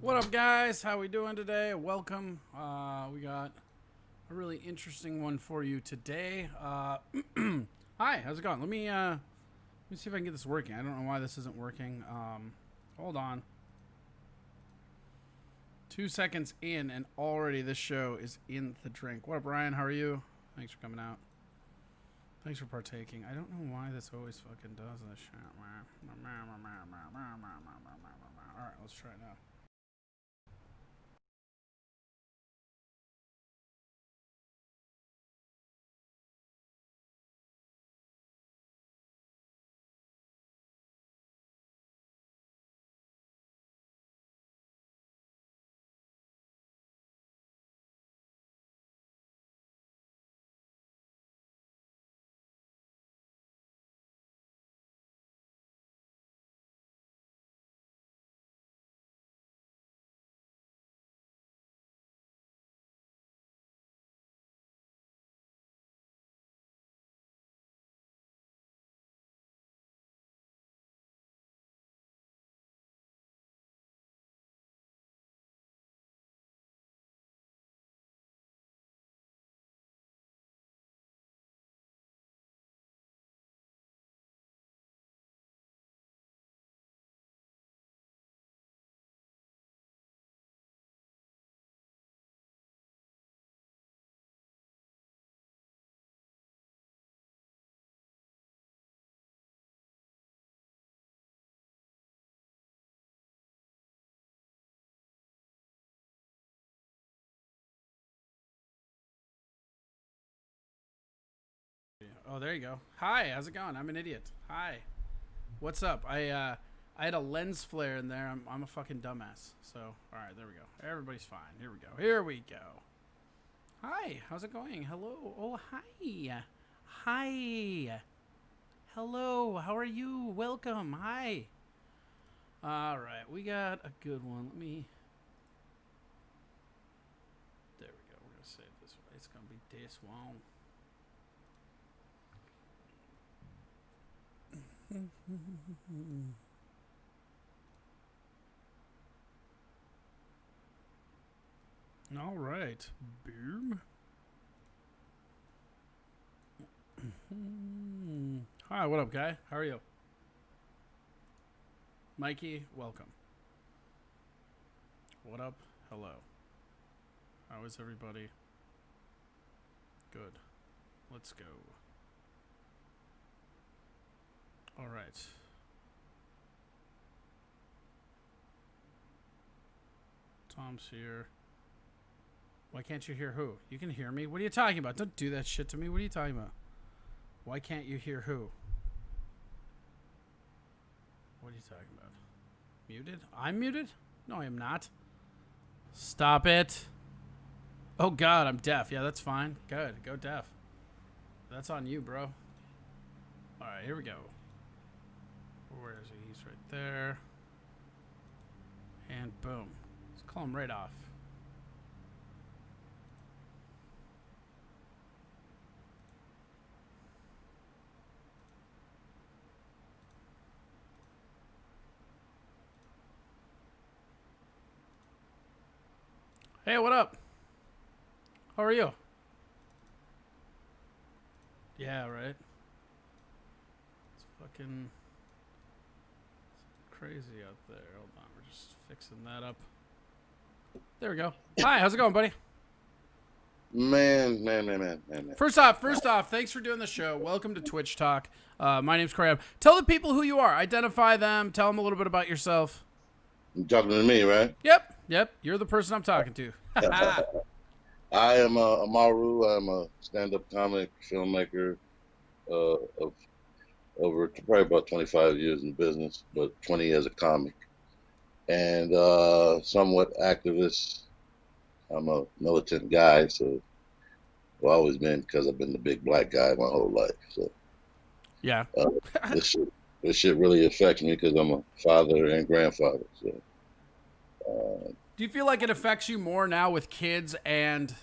What up, guys? How we doing today? Welcome. We got a really interesting one for you today. Hi, how's it going? Let me see if I can get this working. I don't know why this isn't working. Hold on. 2 seconds in, and already this show is in the drink. What up, Ryan? How are you? Thanks for coming out. Thanks for partaking. I don't know why this always fucking does this shit. All right, let's try it now. Oh, there you go. Hi, how's it going? I'm an idiot. Hi. What's up? I had a lens flare in there. I'm a fucking dumbass. So, all right, there we go. Everybody's fine. Here we go. Here we go. Hi, how's it going? Hello. Oh, hi. Hi. Hello. How are you? Welcome. Hi. All right, we got a good one. Let me. There we go. We're gonna save this way. It's gonna be this one. All right, boom. Hi, what up, guy? How are you? Mikey, welcome. What up? Hello. How is everybody? Good. Let's go. All right. Tom's here. Why can't you hear who? You can hear me. What are you talking about? Don't do that shit to me. What are you talking about? Why can't you hear who? What are you talking about? Muted? I'm muted? No, I am not. Stop it. Oh, God, I'm deaf. Yeah, that's fine. Good. Go deaf. That's on you, bro. All right, here we go. Where is he? He's right there. And boom. Let's call him right off. Hey, what up? How are you? Yeah, right. It's fucking crazy out there. Hold on, we're just fixing that up. There we go. Hi, how's it going, buddy? Man. First off, thanks for doing the show. Welcome to TwitchTok. My name's Cram. Tell the people who you are. Identify them. Tell them a little bit about yourself. You're talking to me, right? Yep. You're the person I'm talking to. I am Amaru. I'm a stand-up comic, filmmaker of over probably about 25 years in business, but 20 as a comic, and somewhat activist. I'm a militant guy, so I've always been because I've been the big black guy my whole life. So Yeah. uh, this shit really affects me because I'm a father and grandfather. So. Do you feel like it affects you more now with kids and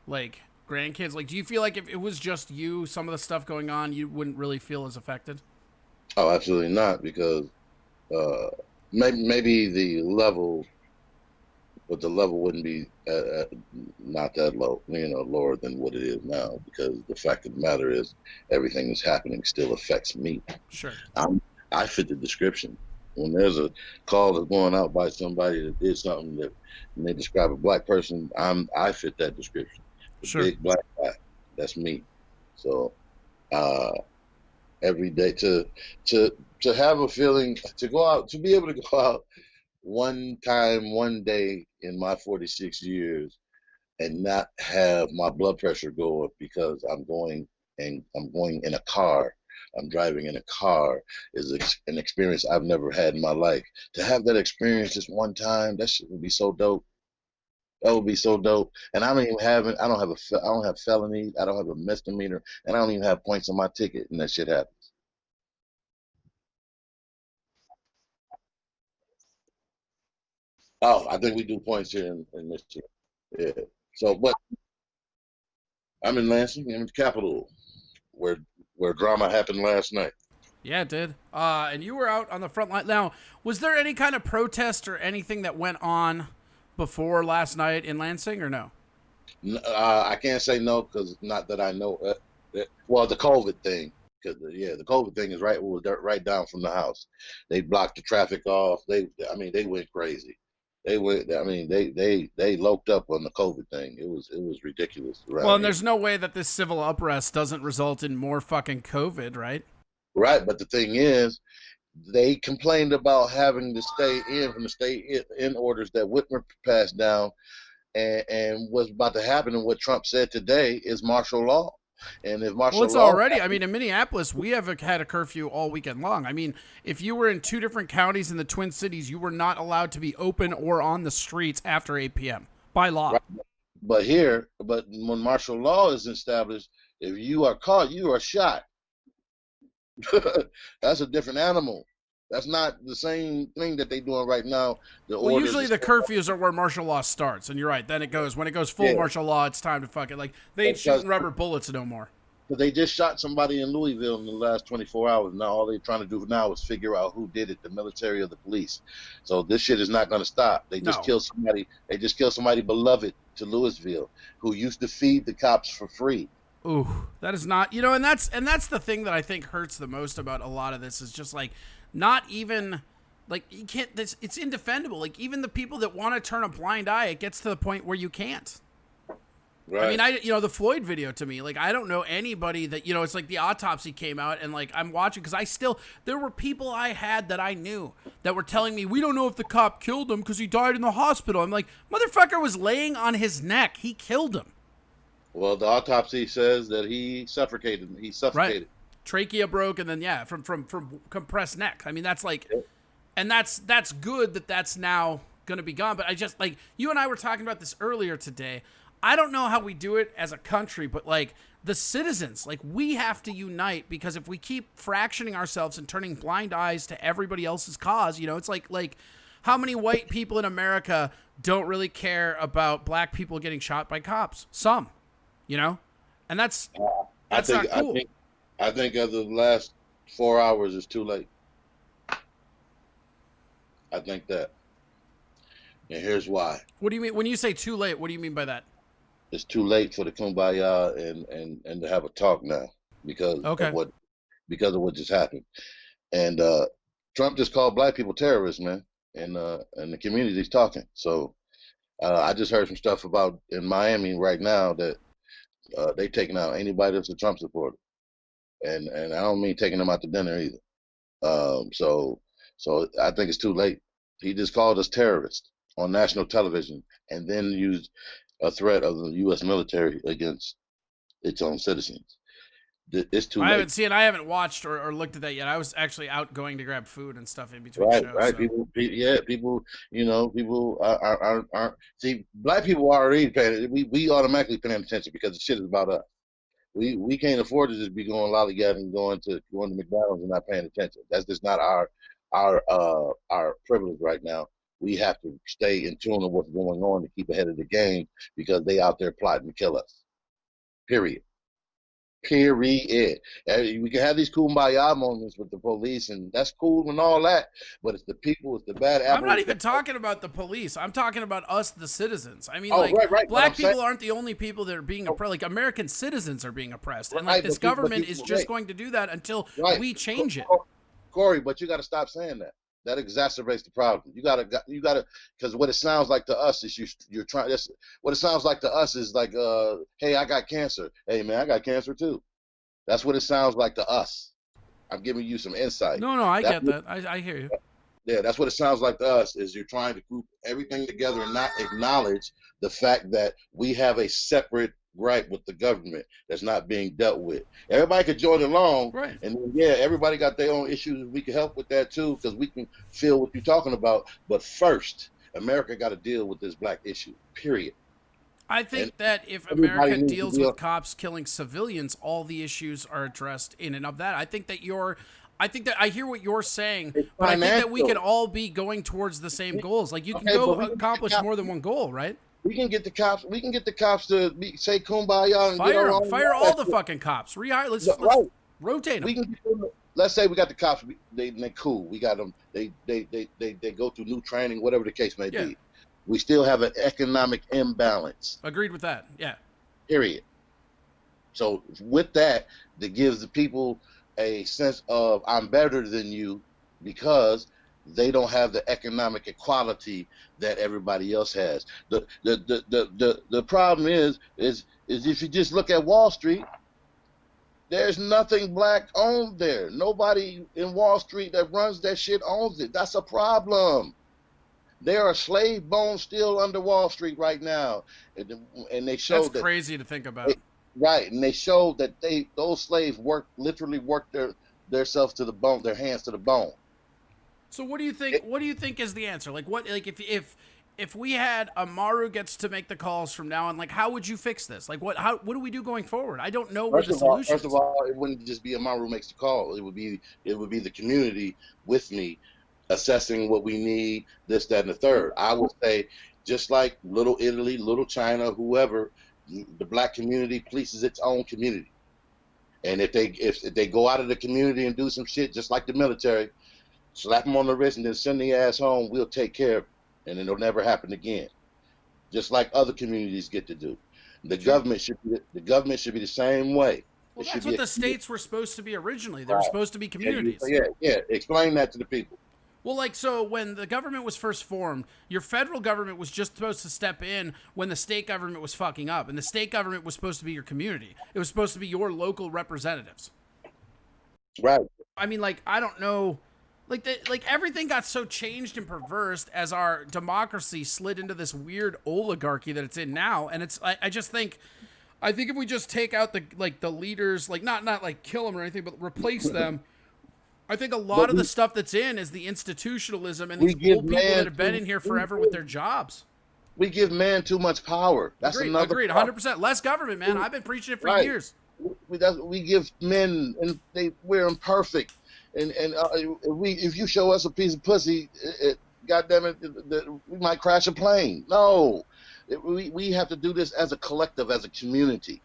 like grandkids? Like, do you feel like if it was just you, some of the stuff going on, you wouldn't really feel as affected? Oh, absolutely not, because uh, maybe the level but the level wouldn't be not that low, lower than what it is now, because the fact of the matter is everything that's happening still affects me. Sure. I'm I fit the description. When there's a call that's going out by somebody that did something that and they describe a black person, I fit that description. The Sure. big black guy, that's me. So uh, every day to to have a feeling to go out to be able to go out one time, one day in my 46 years and not have my blood pressure go up because I'm going in a car. I'm driving in a car is an experience I've never had in my life. To have that experience just one time, that shit would be so dope. That would be so dope. And I don't have I don't have felonies. I don't have a misdemeanor, and I don't even have points on my ticket. And that shit happens. Oh, I think we do points here in Michigan. Yeah. So, but I'm in Lansing. I'm in the capital, where drama happened last night. Yeah, it did. And you were out on the front line. Now, was there any kind of protest or anything that went on before last night in Lansing, or no? I can't say no because not that I know. Well, the COVID thing, because yeah, the COVID thing is right down from the house. They blocked the traffic off. I mean, they went crazy. They went. I mean, they loped up on the COVID thing. It was ridiculous Well, around and here. there's no way that this civil unrest doesn't result in more fucking COVID, right? Right, but the thing is, they complained about having to stay in from the in orders that Whitmer passed down, and what's about to happen and what Trump said today is martial law. And if Well, martial it's law already. I happens, mean, in Minneapolis, we have had a curfew all weekend long. I mean, if you were in two different counties in the Twin Cities, you were not allowed to be open or on the streets after 8 p.m. by law. right, but when martial law is established, if you are caught, you are shot. That's a different animal. That's not the same thing that they're doing right now. The Well, orders usually is the curfews are where martial law starts, and you're right. Then it goes when it goes full yeah, martial law. It's time to fuck it. Like they ain't because shooting rubber bullets no more. they just shot somebody in Louisville in the last 24 hours. Now all they're trying to do now is figure out who did it, the military or the police. So this shit is not going to stop. They just No. killed somebody. They just killed somebody beloved to Louisville who used to feed the cops for free. Ooh, that is not. And that's the thing that I think hurts the most about a lot of this is just like not even like you can't. This it's indefendable. Like even the people that want to turn a blind eye, it gets to the point where you can't. I mean, Right. the Floyd video to me, like, I don't know anybody that, it's like the autopsy came out and, like, I'm watching because there were people I had that I knew that were telling me, we don't know if the cop killed him because he died in the hospital. I'm like, motherfucker was laying on his neck. He killed him. Well, the autopsy says that he suffocated. He Right. suffocated. Trachea broke and then, yeah, from compressed neck. I mean, that's like, and that's good that that's now going to be gone. But I just, like, you and I were talking about this earlier today. I don't know how we do it as a country, but like the citizens, like we have to unite because if we keep fractioning ourselves and turning blind eyes to everybody else's cause, it's like how many white people in America don't really care about black people getting shot by cops? Some, and that's I that's think. not cool. I think of the last 4 hours is too late. I think that, and here's why: What do you mean when you say too late? What do you mean by that? it's too late for the kumbaya and to have a talk now because of Okay. what just happened. And Trump just called black people terrorists, man, and the community's talking. So I just heard some stuff about in Miami right now that they taking out anybody that's a Trump supporter, and I don't mean taking them out to dinner either. So I think it's too late. He just called us terrorists on national television, and then used a threat of the U.S. military against its own citizens. It's too late. I haven't watched or looked at that yet. I was actually out going to grab food and stuff in between Right, shows. right. So Yeah, people. People aren't. See, black people are already paying. We automatically paying attention because the shit is about us. We can't afford to just be going lollygagging, going to McDonald's and not paying attention. That's just not our privilege right now. We have to stay in tune with what's going on to keep ahead of the game because they out there plotting to kill us. Period. Period. We can have these kumbaya moments with the police, and that's cool and all that, but it's the people, it's the bad I'm not apples. even talking about the police. I'm talking about us, the citizens. I mean, Oh, like, right. But I'm black people saying, aren't the only people that are being oppressed. Like, American citizens are being oppressed. And, like, right, this government is just going to do that until right, we change it. Corey, but you got to stop saying that. That exacerbates the problem. You gotta, because what it sounds like to us is you're trying. What it sounds like to us is like, hey, I got cancer. Hey, man, I got cancer too. That's what it sounds like to us. I'm giving you some insight. No, I get that. I hear you. Yeah, that's what it sounds like to us, is you're trying to group everything together and not acknowledge the fact that we have a separate gripe with the government that's not being dealt with. Everybody could join along, right? And yeah, everybody got their own issues. We can help with that too, because we can feel what you're talking about. But first, America got to deal with this black issue, period. I think that if America deals with cops killing civilians, all the issues are addressed in and of that. I think that I hear what you're saying, but I think that we could all be going towards the same goals. Like, you can accomplish more than one goal, right? We can get the cops to say kumbaya and fire all the fucking cops. Rehire. Let's rotate them. We can get them. Let's say we got the cops. They cool. We got them. They go through new training, whatever the case may be. We still have an economic imbalance. Agreed with that. Yeah. Period. So with that gives the people a sense of I'm better than you, because they don't have the economic equality that everybody else has. The problem is if you just look at Wall Street, there's nothing black owned there. Nobody in Wall Street that runs that shit owns it. That's a problem. There are slave bones still under Wall Street right now, and they show that's crazy to think about. Right, and they show that those slaves literally worked their selves to the bone, their hands to the bone. So what do you think? What do you think is the answer? Like, if we had Amaru gets to make the calls from now on, like, how would you fix this? Like, what do we do going forward? I don't know what the solution is. First of all, it wouldn't just be Amaru makes the call. It would be the community with me, assessing what we need, this, that, and the third. I would say, just like Little Italy, Little China, whoever, the black community polices its own community. And if they go out of the community and do some shit, just like the military, slap them on the wrist and then send the ass home, we'll take care of it. And it'll never happen again. Just like other communities get to do. The government should be the same way. Well, that's what the states were supposed to be originally. They were supposed to be communities. Yeah. Explain that to the people. Well, like, so when the government was first formed, your federal government was just supposed to step in when the state government was fucking up. And the state government was supposed to be your community. It was supposed to be your local representatives. Right. I mean, like, I don't know. Like, everything got so changed and perversed as our democracy slid into this weird oligarchy that it's in now. And I just think, if we just take out the leaders, like, not like kill them or anything, but replace them, I think a lot of the stuff that's in is the institutionalism and these old people that have been in here forever with their jobs. We give man too much power. That's Agreed. 100%. Less government, man. I've been preaching it for years. We give men, and we're imperfect. And if you show us a piece of pussy, goddamn it, we might crash a plane. No, we have to do this as a collective, as a community.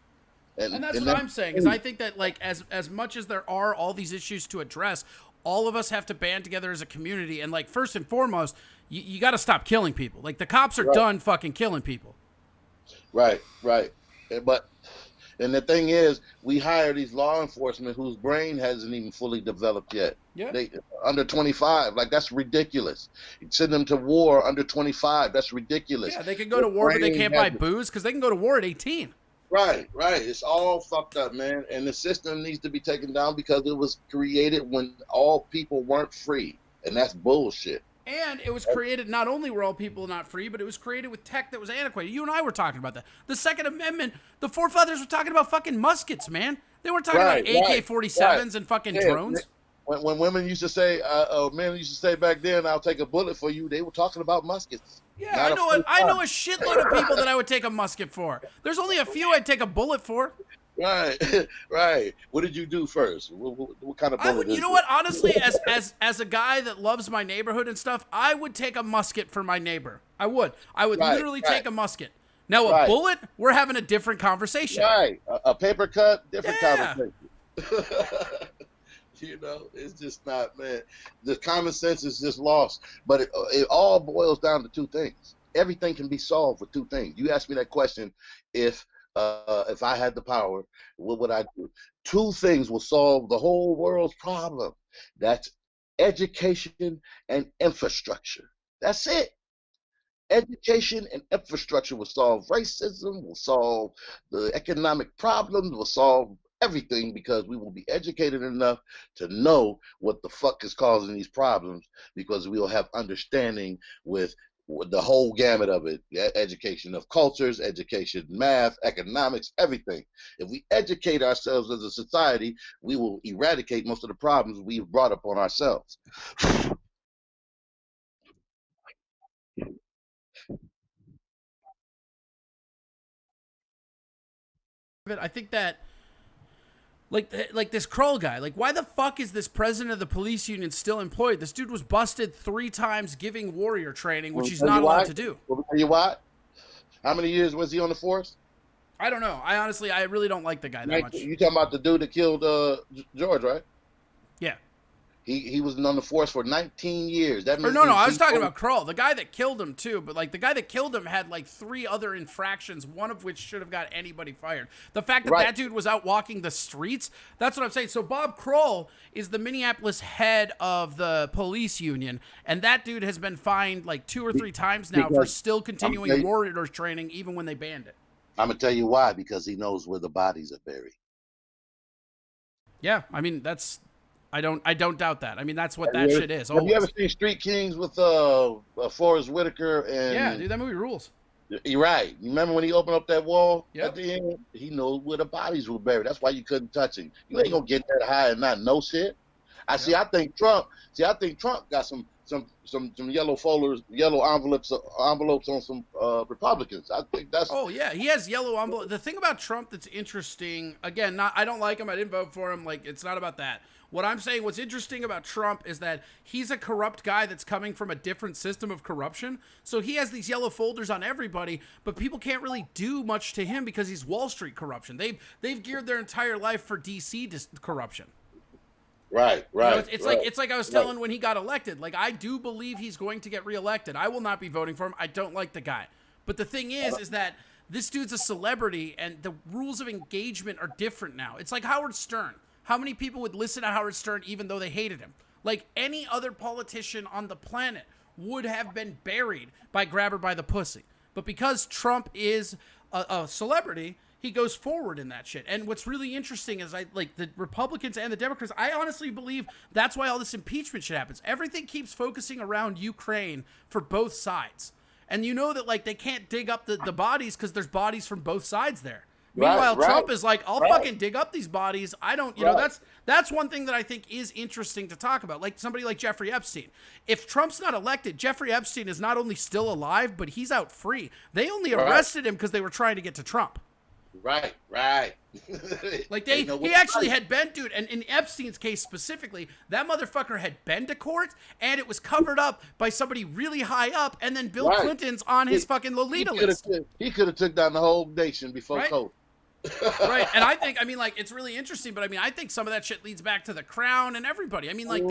And that's what I'm saying, is I think that, like, as much as there are all these issues to address, all of us have to band together as a community. And, like, first and foremost, you got to stop killing people. Like, the cops are done fucking killing people. Right. And the thing is, we hire these law enforcement whose brain hasn't even fully developed yet. Yeah. They under 25. Like, that's ridiculous. You send them to war under 25. That's ridiculous. Yeah, they can go to war, but they can't buy booze because they can go to war at 18. Right. It's all fucked up, man. And the system needs to be taken down because it was created when all people weren't free. And that's bullshit. And it was created, not only were all people not free, but it was created with tech that was antiquated. You and I were talking about that. The Second Amendment, the forefathers were talking about fucking muskets, man. They weren't talking about AK-47s and fucking drones. When women used to say, men used to say back then, I'll take a bullet for you, they were talking about muskets. Yeah, I know a shitload of people that I would take a musket for. There's only a few I'd take a bullet for. Right. What did you do first? What kind of bullet? You know what? Honestly, as a guy that loves my neighborhood and stuff, I would take a musket for my neighbor. I would literally take a musket. Now a Right. bullet, we're having a different conversation. Right. A paper cut, different Yeah. conversation. You know, it's just not, man. The common sense is just lost. But it all boils down to two things. Everything can be solved with two things. You asked me that question: if I had the power, what would I do? Two things will solve the whole world's problem. That's education and infrastructure. That's it. Education and infrastructure will solve racism, will solve the economic problems, will solve everything because we will be educated enough to know what the fuck is causing these problems because we'll have understanding with the whole gamut of it, education of cultures, education, math, economics, everything. If we educate ourselves as a society, we will eradicate most of the problems we've brought upon ourselves. I think that like this Kroll guy, like why the fuck is this president of the police union still employed? This dude was busted 3 times giving warrior training, which he's not allowed to do. Well, tell you what? How many years was he on the force? I don't know. I really don't like the guy that much. You talking about the dude that killed George, right? Yeah. He was on the force for 19 years. That means no, I was talking about Kroll, the guy that killed him too. But like the guy that killed him had like 3 other infractions, one of which should have got anybody fired. The fact that that dude was out walking the streets, that's what I'm saying. So Bob Kroll is the Minneapolis head of the police union, and that dude has been fined like 2 or 3 times now for still continuing warrior training even when they banned it. I'm gonna tell you why, because he knows where the bodies are buried. Yeah, I mean I don't doubt that. I mean that's what that shit is. Have you ever seen Street Kings with Forrest Whitaker and? Yeah, dude, that movie rules. You're right. You remember when he opened up that wall at the end? He knows where the bodies were buried. That's why you couldn't touch him. You ain't gonna get that high and not know shit. I think Trump got some yellow folders, yellow envelopes on some Republicans. I think that's. Oh yeah, he has yellow envelope. The thing about Trump that's interesting, again, I don't like him. I didn't vote for him. Like it's not about that. What I'm saying, what's interesting about Trump is that he's a corrupt guy that's coming from a different system of corruption. So he has these yellow folders on everybody, but people can't really do much to him because he's Wall Street corruption. They've geared their entire life for DC corruption. Right. You know, it's like I was telling when he got elected. Like I do believe he's going to get reelected. I will not be voting for him. I don't like the guy. But the thing is that this dude's a celebrity, and the rules of engagement are different now. It's like Howard Stern. How many people would listen to Howard Stern even though they hated him? Like any other politician on the planet would have been buried by grab her by the pussy. But because Trump is a celebrity, he goes forward in that shit. And what's really interesting is like the Republicans and the Democrats, I honestly believe that's why all this impeachment shit happens. Everything keeps focusing around Ukraine for both sides. And you know that like they can't dig up the bodies because there's bodies from both sides there. Meanwhile, Trump is like, I'll fucking dig up these bodies. I don't, you know, that's one thing that I think is interesting to talk about. Like somebody like Jeffrey Epstein. If Trump's not elected, Jeffrey Epstein is not only still alive, but he's out free. They only arrested him because they were trying to get to Trump. Right. Like he actually had been, dude, and in Epstein's case specifically, that motherfucker had been to court, and it was covered up by somebody really high up, and then Bill Clinton's on his fucking Lolita list. He could have took down the whole nation before COVID. Right, and I think, I mean, like, it's really interesting, but I mean, I think some of that shit leads back to the crown and everybody. I mean, like,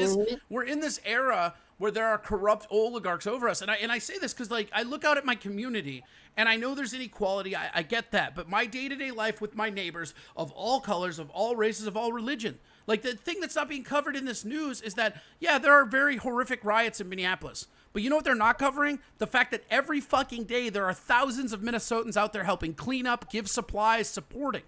we're in this era where there are corrupt oligarchs over us, and I say this because, like, I look out at my community, and I know there's inequality, I get that, but my day-to-day life with my neighbors of all colors, of all races, of all religion, like, the thing that's not being covered in this news is that, yeah, there are very horrific riots in Minneapolis. But you know what they're not covering? The fact that every fucking day there are thousands of Minnesotans out there helping clean up, give supplies, supporting.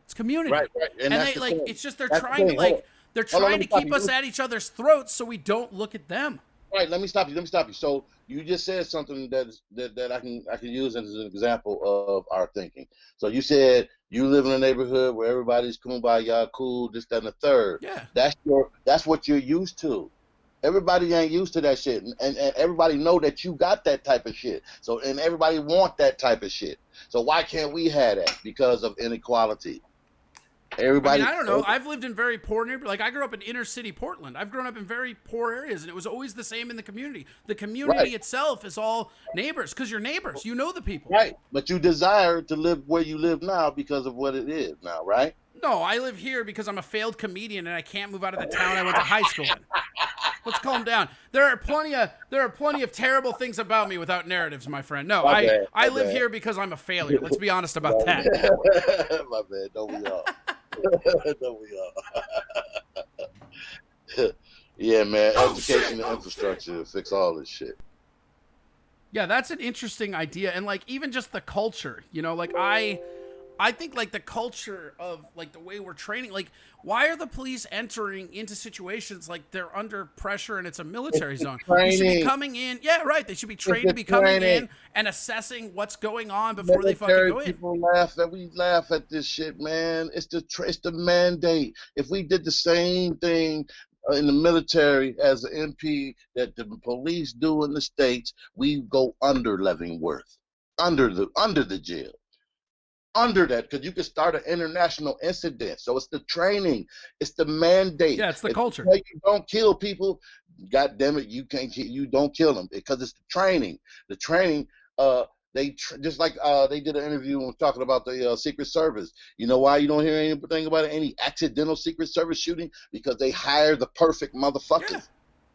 It's community. Right. And they like thing. It's just they're trying to like they're trying to keep us at each other's throats so we don't look at them. Right, let me stop you. So you just said something that I can use as an example of our thinking. So you said you live in a neighborhood where everybody's kumbaya, cool, this, that, and the third. Yeah. That's what you're used to. Everybody ain't used to that shit, and everybody know that you got that type of shit. So and everybody want that type of shit. So why can't we have that? Because of inequality. I mean, Everybody, I don't know. I've lived in very poor neighborhoods. Like, I grew up in inner city Portland. I've grown up in very poor areas, and it was always the same in the community. The community right, itself is all neighbors, because you're neighbors. You know the people. right. But you desire to live where you live now because of what it is now, right? No, I live here because I'm a failed comedian, and I can't move out of the town I went to high school in. Let's calm down. There are plenty of terrible things about me without narratives, my friend. No, My bad, I my live bad. here because I'm a failure. Let's be honest about that. My bad. Don't we all? Don't we all? Yeah, man. Education and infrastructure to fix all this shit. Yeah, that's an interesting idea, and like even just the culture, like I think like the culture of like the way we're training, like why are the police entering into situations like they're under pressure and it's a military zone? They should be coming in. Yeah, right. They should be trained to be coming in and assessing what's going on before they fucking go in. People laugh at this shit, man. It's the mandate. If we did the same thing in the military as an MP that the police do in the States, we go under Leavenworth, under the jail. Under that, because you can start an international incident. So it's the training, it's the mandate. Yeah, it's the culture. You don't kill people, God damn it, you don't kill them because it's the training. The training, just like they did an interview and was talking about the Secret Service. You know why you don't hear anything about it? Any accidental Secret Service shooting? Because they hire the perfect motherfuckers. Yeah.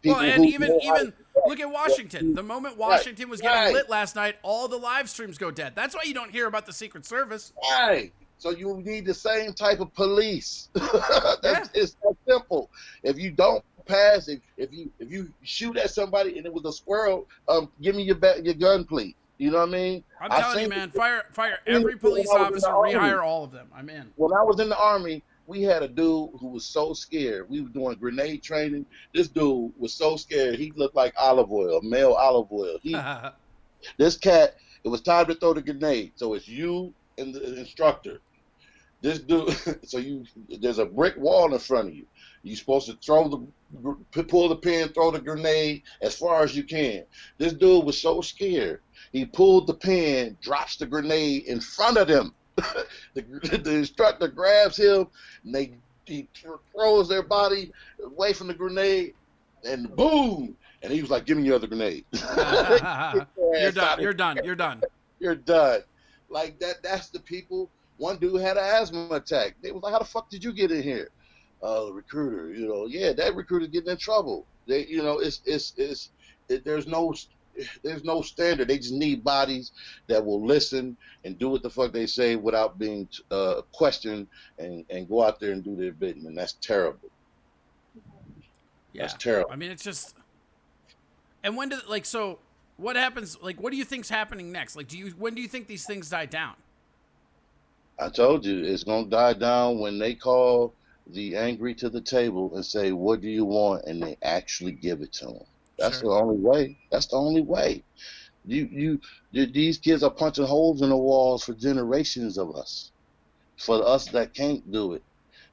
Well, and even look at Washington. The moment Washington was getting lit last night, all the live streams go dead. That's why you don't hear about the Secret Service. Right. So you need the same type of police. It's that simple. If you don't pass, if you shoot at somebody and it was a squirrel, give me your gun, please. You know what I mean? I'm telling you, man. Fire every police officer. Rehire all of them. I'm in. When I was in the Army, we had a dude who was so scared. We were doing grenade training. This dude was so scared. He looked like olive oil, male olive oil. This cat, it was time to throw the grenade. So it's you and the instructor. This dude, there's a brick wall in front of you. You're supposed to pull the pin, throw the grenade as far as you can. This dude was so scared. He pulled the pin, drops the grenade in front of them. The instructor grabs him, and he throws their body away from the grenade, and boom! And he was like, "Give me your other grenade." You're done. You're done. You're done. You're done. Like that. That's the people. One dude had an asthma attack. They was like, "How the fuck did you get in here?" The recruiter. Yeah, that recruiter's getting in trouble. There's no standard. They just need bodies that will listen and do what the fuck they say without being questioned and go out there and do their bidding. And that's terrible. Yeah. That's terrible. I mean, it's just. And when so what happens? Like, what do you think's happening next? Like, when do you think these things die down? I told you it's gonna die down when they call the angry to the table and say, "What do you want?" and they actually give it to them. That's the only way. That's the only way. These kids are punching holes in the walls for generations of us. For us that can't do it.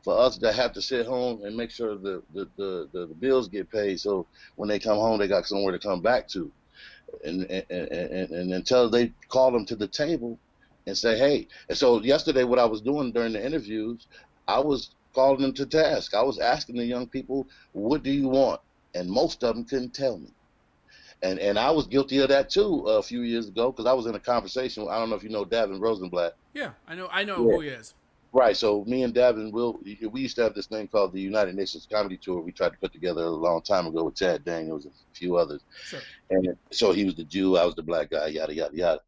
For us that have to sit home and make sure the bills get paid, so when they come home they got somewhere to come back to. And until they call them to the table and say, hey. And so yesterday what I was doing during the interviews, I was calling them to task. I was asking the young people, what do you want? And most of them couldn't tell me. And I was guilty of that too a few years ago because I was in a conversation. I don't know if you know Davin Rosenblatt. Yeah, I know who he is. Right. So me and Davin, we used to have this thing called the United Nations Comedy Tour. We tried to put together a long time ago with Chad Daniels and a few others. Sure. And so he was the Jew, I was the black guy, yada yada yada.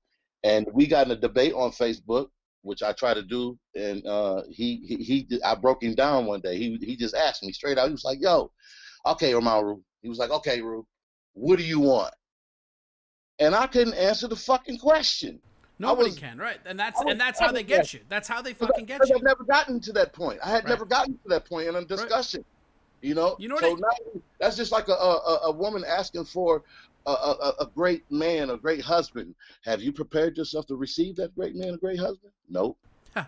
And we got in a debate on Facebook, which I try to do. And I broke him down one day. He just asked me straight out. He was like, "Yo, okay, Amaru." He was like, "Okay, Ru, what do you want?" And I couldn't answer the fucking question. Nobody can, right? And that's how they get you. That's how they fucking get you. I've never gotten to that point. I had never gotten to that point in a discussion. Right. You know so now that's just like a woman asking for a great man, a great husband. Have you prepared yourself to receive that great man, a great husband? Nope.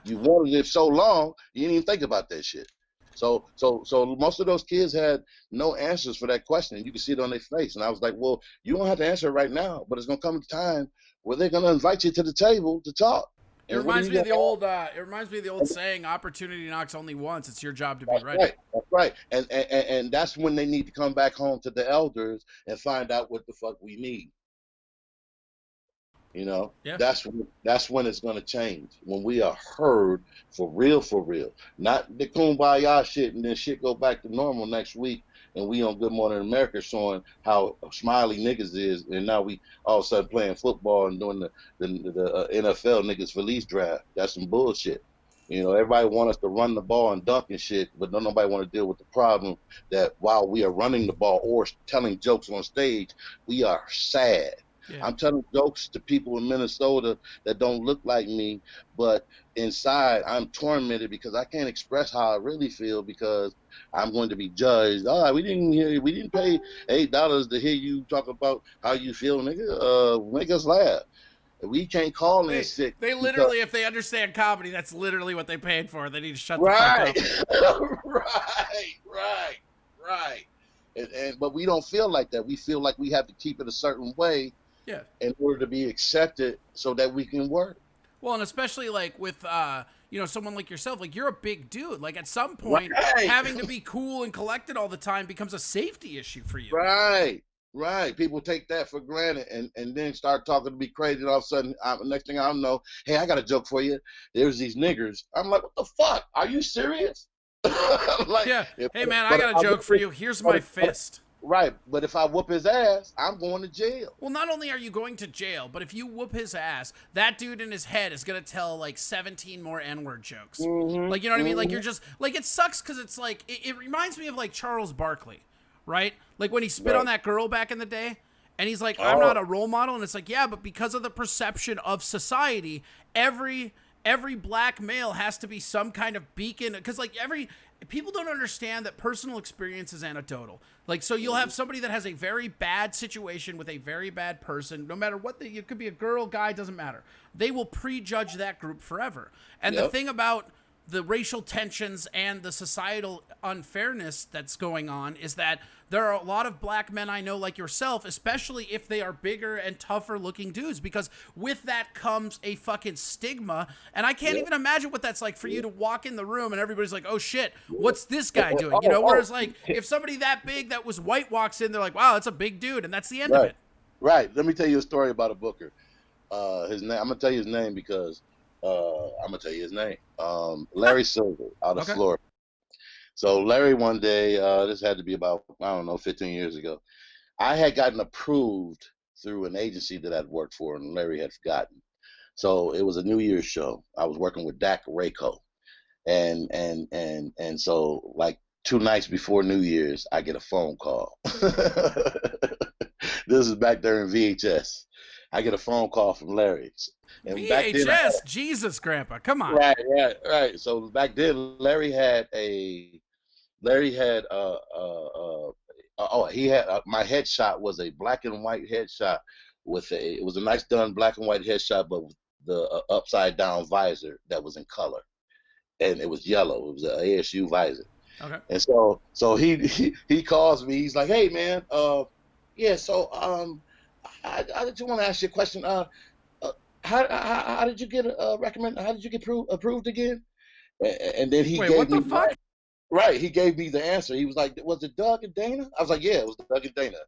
You wanted it so long, you didn't even think about that shit. So most of those kids had no answers for that question. You can see it on their face. And I was like, well, you don't have to answer it right now, but it's going to come a time where they're going to invite you to the table to talk. It And what are reminds you me of the gonna old. It reminds me of the old saying: "Opportunity knocks only once. It's your job to be That's ready." right. That's right. And that's when they need to come back home to the elders and find out what the fuck we need. You know, Yeah. that's when it's gonna change. When we are heard for real. Not the kumbaya shit and then shit go back to normal next week and we on Good Morning America showing how smiley niggas is and now we all of a sudden playing football and doing the NFL niggas release draft. That's some bullshit. You know, everybody want us to run the ball and dunk and shit, but don't nobody want to deal with the problem that while we are running the ball or telling jokes on stage, we are sad. Yeah. I'm telling jokes to people in Minnesota that don't look like me, but inside I'm tormented because I can't express how I really feel because I'm going to be judged. Oh, we didn't pay $8 to hear you talk about how you feel, nigga. Make us laugh. We can't call in sick They because literally, if they understand comedy, that's literally what they paid for. They need to shut the fuck right, up. right. And but we don't feel like that. We feel like we have to keep it a certain way Yeah. in order to be accepted so that we can work. Well, and especially like with someone like yourself, like you're a big dude. Like at some point, Right. having to be cool and collected all the time becomes a safety issue for you. Right. People take that for granted and then start talking to me crazy. And all of a sudden, next thing I know, hey, I got a joke for you. There's these niggers. I'm like, what the fuck? Are you serious? Like, Yeah. Hey man, I got a joke for you. Here's my fist. Right. But if I whoop his ass, I'm going to jail. Well, not only are you going to jail, but if you whoop his ass, that dude in his head is going to tell like 17 more N-word jokes. Like, you know what I mean? Like, you're just, like, it sucks because it's like, it reminds me of like Charles Barkley, right? Like when he spit on that girl back in the day. And he's like, I'm not a role model. And it's like, yeah, but because of the perception of society, every black male has to be some kind of beacon. Because like people don't understand that personal experience is anecdotal. Like, so you'll have somebody that has a very bad situation with a very bad person, no matter what it could be a girl, guy, doesn't matter. They will prejudge that group forever. And the thing about the racial tensions and the societal unfairness that's going on is that there are a lot of black men I know like yourself, especially if they are bigger and tougher looking dudes, because with that comes a fucking stigma. And I can't even imagine what that's like for you to walk in the room and everybody's like, oh shit, what's this guy doing? You know, whereas like if somebody that big that was white walks in, they're like, wow, that's a big dude. And that's the end of it. Right. Let me tell you a story about a booker. His name, I'm going to tell you his name because I'm going to tell you his name. Larry Silver out of Florida. So Larry one day, this had to be about, I don't know, 15 years ago. I had gotten approved through an agency that I'd worked for, and Larry had forgotten. So it was a New Year's show. I was working with Dak Rayco. And so like 2 nights before New Year's, I get a phone call. This is back there in VHS. I get a phone call from Larry. And VHS, back then, Jesus, Grandpa, come on. Right. So back then, Larry had my headshot was a black and white headshot it was a nice done black and white headshot, but with the upside down visor that was in color, and it was yellow. It was an ASU visor. Okay. And so he calls me. He's like, hey man, yeah. So I just want to ask you a question. How did you get recommended? How did you get approved again? And then he gave me fuck? Right, he gave me the answer. He was like, was it Doug and Dana? I was like, yeah, it was Doug and Dana.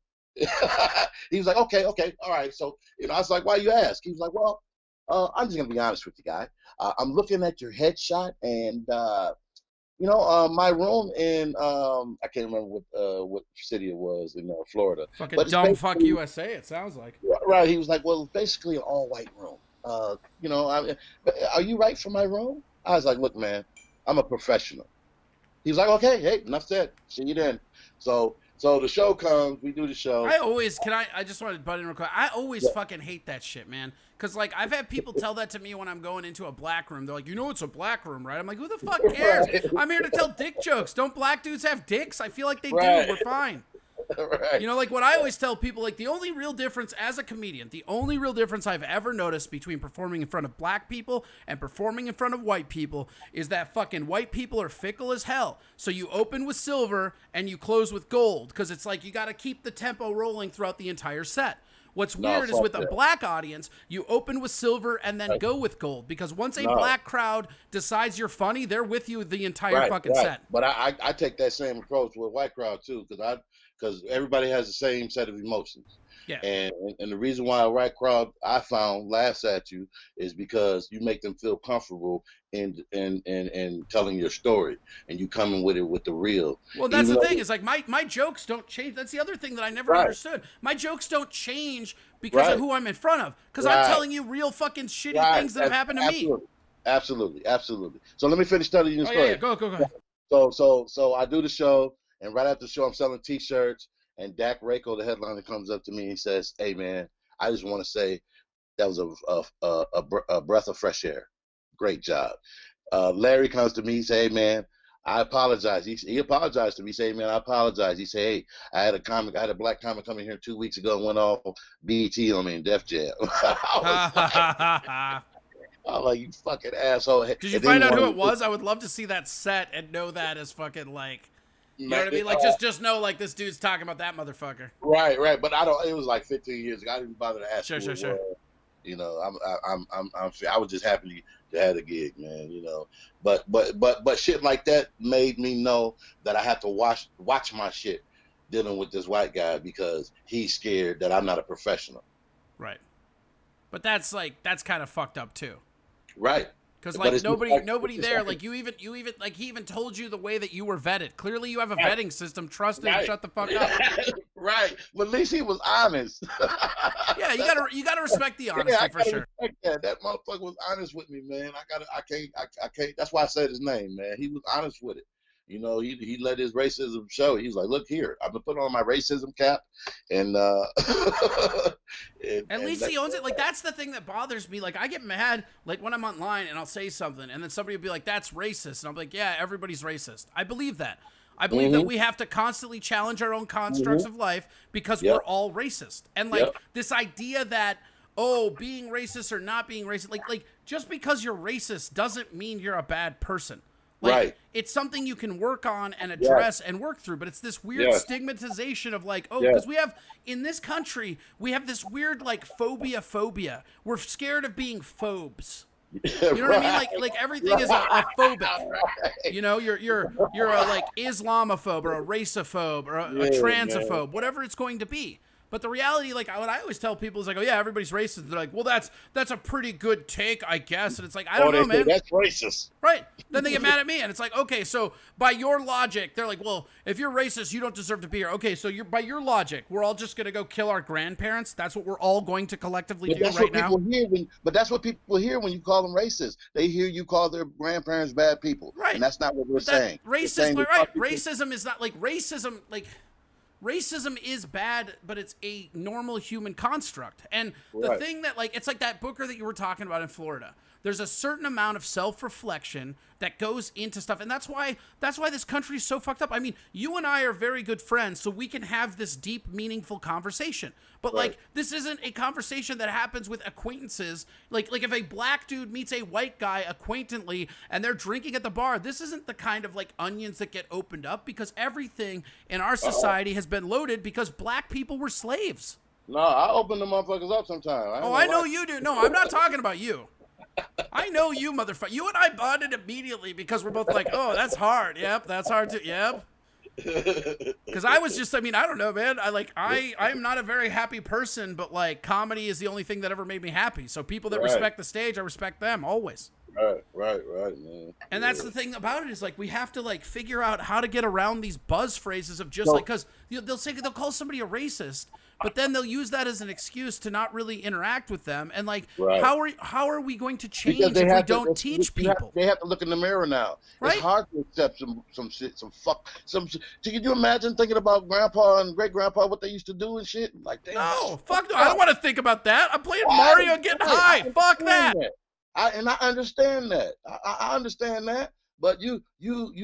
He was like, okay, all right. So, I was like, why you ask? He was like, well, I'm just going to be honest with you, guy. I'm looking at your headshot and, my room in, I can't remember what city it was in Florida. Fucking dumb fuck USA, it sounds like. Right, he was like, well, basically an all-white room. Are you right for my room? I was like, look, man, I'm a professional. He was like, okay, hey, enough said. See you then. So the show comes, we do the show. I just wanted to butt in real quick. I always fucking hate that shit, man. Because, like, I've had people tell that to me when I'm going into a black room. They're like, it's a black room, right? I'm like, who the fuck cares? I'm here to tell dick jokes. Don't black dudes have dicks? I feel like they do. We're fine. Right. Like what I always tell people, like the only real difference as a comedian, the only real difference I've ever noticed between performing in front of black people and performing in front of white people is that fucking white people are fickle as hell. So you open with silver and you close with gold because it's like you got to keep the tempo rolling throughout the entire set. What's No, weird is fuck with a that. black audience, you open with silver and then Right. go with gold. Because once a No. black crowd decides you're funny, they're with you the entire Right, fucking right. set. But I take that same approach with white crowd too, because everybody has the same set of emotions. Yeah. And the reason why a white crowd I found laughs at you is because you make them feel comfortable in telling your story, and you coming with it with the real. Well, that's Even the though thing is like my jokes don't change. That's the other thing that I never right, understood. My jokes don't change because of right, who I'm in front of. Because I'm right, telling you real fucking shitty right. things that have happened to me. Absolutely, absolutely, absolutely. So let me finish telling you the Oh yeah, story. yeah. Go ahead. So I do the show, and right after the show, I'm selling T-shirts, and Dak Rako, the headliner, comes up to me and he says, "Hey man, I just want to say that was a breath of fresh air. Great job." Larry comes to me, he say, "Hey man, I apologize." He apologized to me, say, "Hey man, I apologize." He say, "Hey, I had a black comic coming here 2 weeks ago and went off BET on me in Def Jam." I was like, "You fucking asshole." Did you And then find out who wanted it was? I would love to see that set and know that as fucking like, you know Man, what I mean? Like just know like this dude's talking about that motherfucker. right. But I don't. It was like 15 years ago. I didn't bother to ask Sure, who sure, it sure. was. You know, I was just happy to have the gig, man. You know, but shit like that made me know that I have to watch my shit dealing with this white guy because he's scared that I'm not a professional. Right. But that's kind of fucked up too. Right. Because But like it's just nobody it's just there, like you even like he even told you the way that you were vetted. Clearly you have a right, vetting system. Trust it and right, shut the fuck up. right. But at least he was honest. Yeah, you gotta respect the Yeah, honesty I for gotta sure. respect that. That motherfucker was honest with me, man. I can't. That's why I said his name, man. He was honest with it. You know, he let his racism show. He was like, "Look here, I've been putting on my racism cap, and At and least he owns it. Like that's the thing that bothers me. Like I get mad like when I'm online and I'll say something and then somebody will be like, "That's racist," and I'm like, "Yeah, everybody's racist." I believe that. I believe that mm-hmm, we have to constantly challenge our own constructs mm-hmm, of life because yep, we're all racist. And like yep, this idea that oh, being racist or not being racist, like just because you're racist doesn't mean you're a bad person. Like right, it's something you can work on and yes, address and work through, but it's this weird yes, stigmatization of like, oh, yes, because we have in this country we have this weird like phobia. We're scared of being phobes. You know what I mean? right, Like everything is a phobic. right. You know, you're a like Islamophobe or a racophobe or a Yeah, man. transphobe, whatever it's going to be. But the reality, like what I always tell people is like, oh yeah, everybody's racist. They're like, well, that's a pretty good take, I guess. And it's like, I don't They know, say man. that's racist. Right. Then they get mad at me, and it's like, okay, so by your logic, they're like, well, if you're racist, you don't deserve to be here. Okay, so by your logic, we're all just gonna go kill our grandparents. That's what we're all going to collectively But do that's right what now. people hear but that's what people hear when you call them racist. They hear you call their grandparents bad people, and Right. that's not what we're But that saying. We're racism, saying they right? fuck people. Racism is not like racism. Like racism is bad, but it's a normal human construct. And the Right. thing that like it's like that Booker that you were talking about in Florida. There's a certain amount of self-reflection that goes into stuff, and that's why this country is so fucked up. I mean, you and I are very good friends, so we can have this deep, meaningful conversation. But Right. like, this isn't a conversation that happens with acquaintances. Like if a black dude meets a white guy acquaintantly and they're drinking at the bar, this isn't the kind of like onions that get opened up because everything in our society has been loaded because black people were slaves. No, I open the motherfuckers up sometimes. Oh, I know you do. No, I'm not talking about you. I know you, motherfucker. You and I bonded immediately because we're both like, oh, that's hard. Yep, that's hard too. Yep. Because I was just, I mean, I don't know, man. I'm not a very happy person, but like comedy is the only thing that ever made me happy. So people that Right. respect the stage, I respect them always. Right, man. And that's the thing about it is like we have to like figure out how to get around these buzz phrases of just So- like because they'll call somebody a racist, but then they'll use that as an excuse to not really interact with them. And like Right. how are we going to change Because if we have to- don't teach people? They have to look in the mirror now. Right. It's hard to accept some shit, some shit. Can you imagine thinking about grandpa and great grandpa what they used to do and shit? Like, damn, No, fuck no. I don't want to think about that. I'm playing Mario and getting high. Fuck that. I understand that. I understand that. But you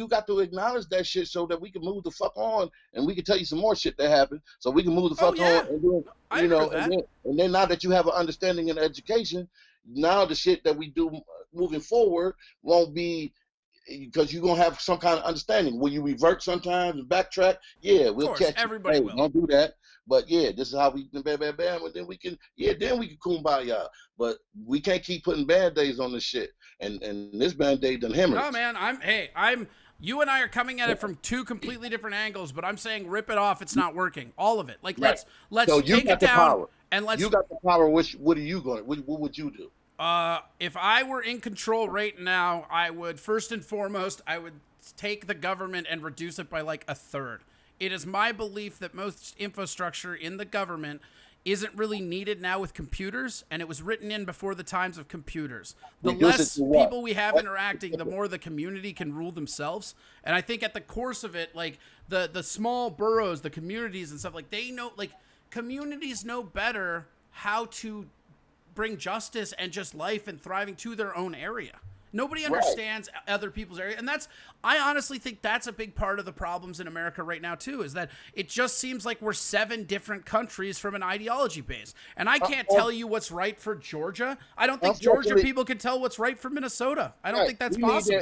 got to acknowledge that shit so that we can move the fuck on and we can tell you some more shit that happened so we can move the fuck yeah. on and then, I you know, agree with that. and then now that you have an understanding and education, now the shit that we do moving forward won't be because you're gonna have some kind of understanding. Will you revert sometimes and backtrack? Yeah, Of we'll course, catch you. everybody Hey, will. don't do that. But yeah, this is how we bam, bam, bam, and then we can, then we can kumbaya. But we can't keep putting band-aids on this shit. And this band-aid done No, hemorrhage. man, you and I are coming at it from two completely different angles, but I'm saying rip it off. It's not working. All of it. Like, Right. let's So you take got it the down power. and let's. You got the power. What are you going? What would you do? If I were in control right now, I would first and foremost, I would take the government and reduce it by like a third. It is my belief that most infrastructure in the government isn't really needed now with computers, and it was written in before the times of computers. The Reduce it less to what? people we have interacting, the more the community can rule themselves. And I think at the course of it, like the small boroughs, the communities and stuff, like they know, like communities know better how to bring justice and just life and thriving to their own area. Nobody understands other people's area. And I honestly think that's a big part of the problems in America right now, too, is that it just seems like we're 7 different countries from an ideology base. And I can't tell you what's right for Georgia. I don't think Georgia people can tell what's right for Minnesota. I don't think that's possible.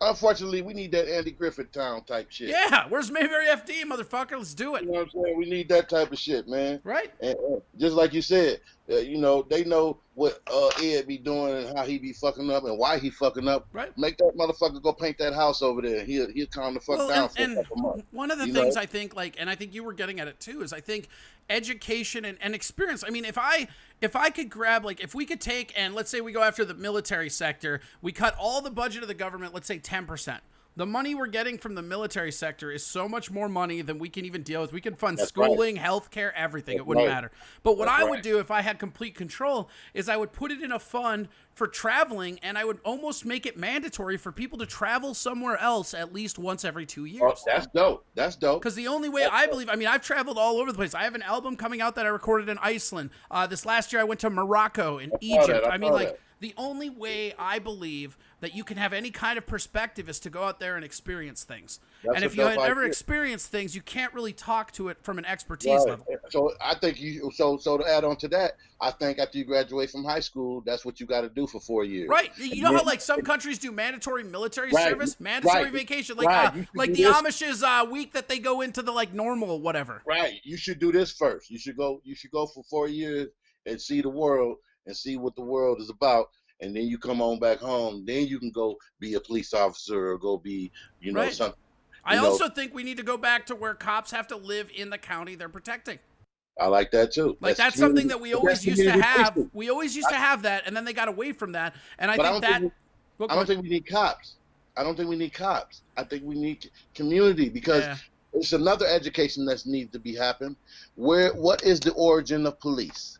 Unfortunately, we need that Andy Griffith Town type shit. Yeah, where's Mayberry FD, motherfucker? Let's do it. You know what I'm saying? We need that type of shit, man. Right. And just like you said, they know what Ed be doing and how he be fucking up and why he fucking up. Right. Make that motherfucker go paint that house over there. And he'll calm the fuck down for a couple months. One of the things I think, like, and I think you were getting at it too, is I think education and experience. I mean, if I could grab, like, if we could take and let's say we go after the military sector, we cut all the budget of the government, let's say 10%. The money we're getting from the military sector is so much more money than we can even deal with. We can fund schooling, healthcare, everything. It wouldn't matter. But what I would do if I had complete control is I would put it in a fund for traveling, and I would almost make it mandatory for people to travel somewhere else at least once every 2 years. Oh, that's dope. That's dope. Because the only way I believe, I mean, I've traveled all over the place. I have an album coming out that I recorded in Iceland. This last year I went to Morocco and Egypt. I mean, like, the only way I believe that you can have any kind of perspective is to go out there and experience things. And if you had ever experienced things, you can't really talk to it from an expertise level. So I think so to add on to that, I think after you graduate from high school, that's what you got to do for 4 years. Right. You know how like some countries do mandatory military service, mandatory vacation, like the Amish's week that they go into the like normal whatever. Right. You should do this first. You should go for 4 years and see the world and see what the world is about. And then you come on back home. Then you can go be a police officer or go be, something. I also think we need to go back to where cops have to live in the county they're protecting. I like that too. Like that's something that we always used to have. We always used to have that, and then they got away from that. And I don't think we need cops. I don't think we need cops. I think we need community because it's another education that needs to be happen. What is the origin of police?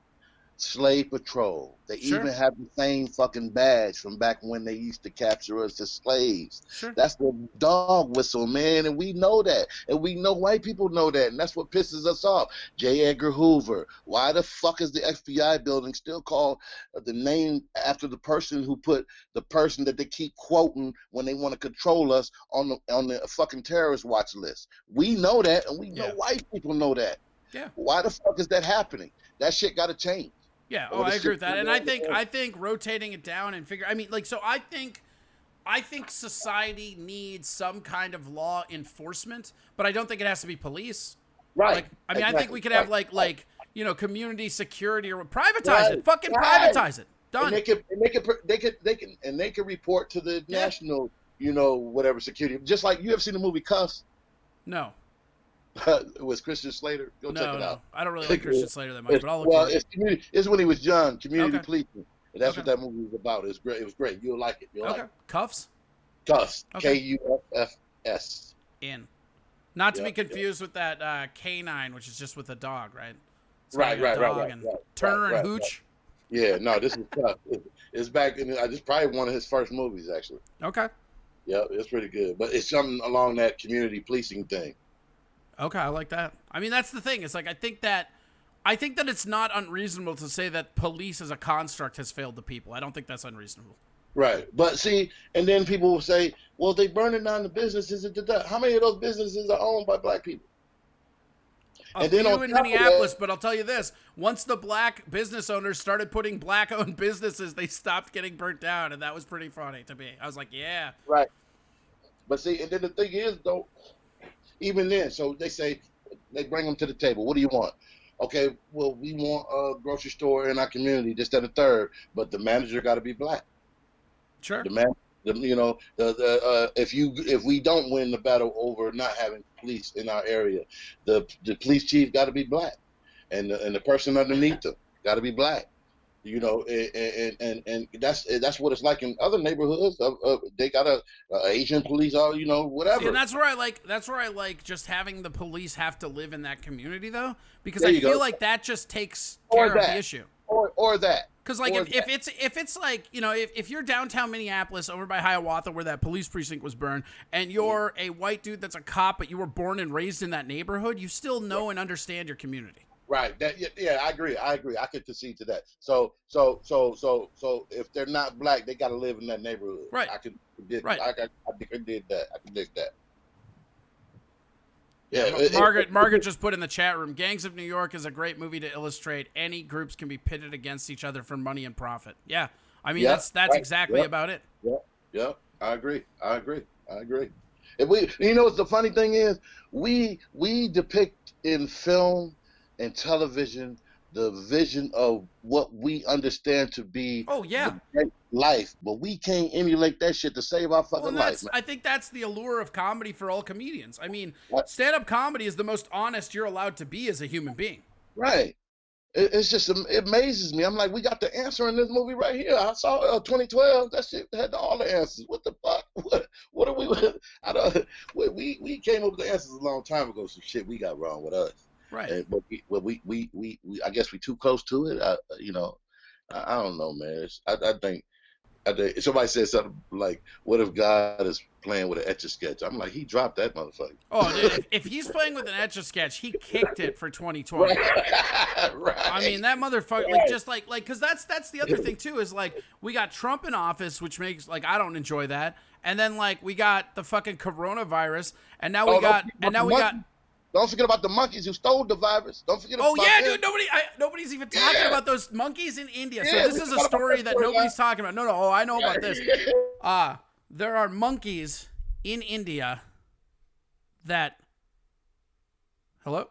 Slave patrol. They even have the same fucking badge from back when they used to capture us as slaves. That's the dog whistle, man, and we know that. And we know white people know that, and that's what pisses us off. J. Edgar Hoover. Why the fuck is the FBI building still called the name after the person who put the person that they keep quoting when they want to control us on the fucking terrorist watch list? We know that, and we know white people know that. Yeah. Why the fuck is that happening? That shit got to change. Yeah, I agree with that, and I think rotating it down and I think society needs some kind of law enforcement, but I don't think it has to be police. Right. Like, I mean, I think we could have like community security or privatize it. Fucking privatize it. Done. And they can report to the national, whatever security. Just like you ever seen the movie Cuss? No. It was Christian Slater. Go check it out. I don't really like Christian Slater that much, but I'll look it's when he was young, community policing. And that's what that movie was about. It was great. It was great. You'll like it. You'll like it. Cuffs? Cuffs. Kuffs. In. Not to be confused with that Canine, which is just with a dog, right? Right. Turner and Hooch. Yeah, no, this is Cuffs. It's back in. It's probably one of his first movies, actually. Okay. Yeah, it's pretty good, but it's something along that community policing thing. Okay, I like that. I mean, that's the thing. It's like I think that it's not unreasonable to say that police as a construct has failed the people. I don't think that's unreasonable. Right, but see, and then people will say, "Well, they burning down the businesses." How many of those businesses are owned by black people? A few in Minneapolis, but I'll tell you this: once the black business owners started putting black-owned businesses, they stopped getting burnt down, and that was pretty funny to me. I was like, "Yeah, right." But see, and then the thing is, though, even then, so they say, they bring them to the table. What do you want? Okay, well, we want a grocery store in our community, this, that, and the third, but the manager got to be black. Sure. The man, if we don't win the battle over not having police in our area, the police chief got to be black, and the person underneath them got to be black. And that's what it's like in other neighborhoods. They got a Asian police, or whatever. See, and that's where I like just having the police have to live in that community, though, because There I you feel go. like that just takes care of the issue. Or that. Because like if it's like, if you're downtown Minneapolis over by Hiawatha where that police precinct was burned, and you're a white dude that's a cop, but you were born and raised in that neighborhood, you still know and understand your community. Right. Yeah, I agree. I could concede to that. So if they're not black, they got to live in that neighborhood. Right. I can dig. Right. I did that. I can dig that. Yeah, Margaret just put in the chat room, Gangs of New York is a great movie to illustrate any groups can be pitted against each other for money and profit. Yeah. I mean, that's right. Exactly about it. Yeah. I agree. And the funny thing is, we depict in film and television the vision of what we understand to be the great life, but we can't emulate that shit to save our fucking life. Man. I think that's the allure of comedy for all comedians. I mean, stand-up comedy is the most honest you're allowed to be as a human being. Right. It's just, it amazes me. I'm like, we got the answer in this movie right here. I saw 2012. That shit had all the answers. What the fuck? What are we? We came up with the answers a long time ago. Some shit we got wrong with us. Right. But we I guess we too close to it. I don't know, man. I think somebody said something like, "What if God is playing with an Etch-a-Sketch?" I'm like, he dropped that motherfucker. Oh, dude, if he's playing with an Etch-a-Sketch, he kicked it for 2020. Right. I mean, that motherfucker, right. Because that's the other thing too, is like we got Trump in office, which makes I don't enjoy that, and then we got the fucking coronavirus, and now we got. Don't forget about the monkeys who stole the virus. Don't forget about them. Dude, nobody's even talking about those monkeys in India. So this is a story that nobody's talking about. No, I know about this. There are monkeys in India that... Hello?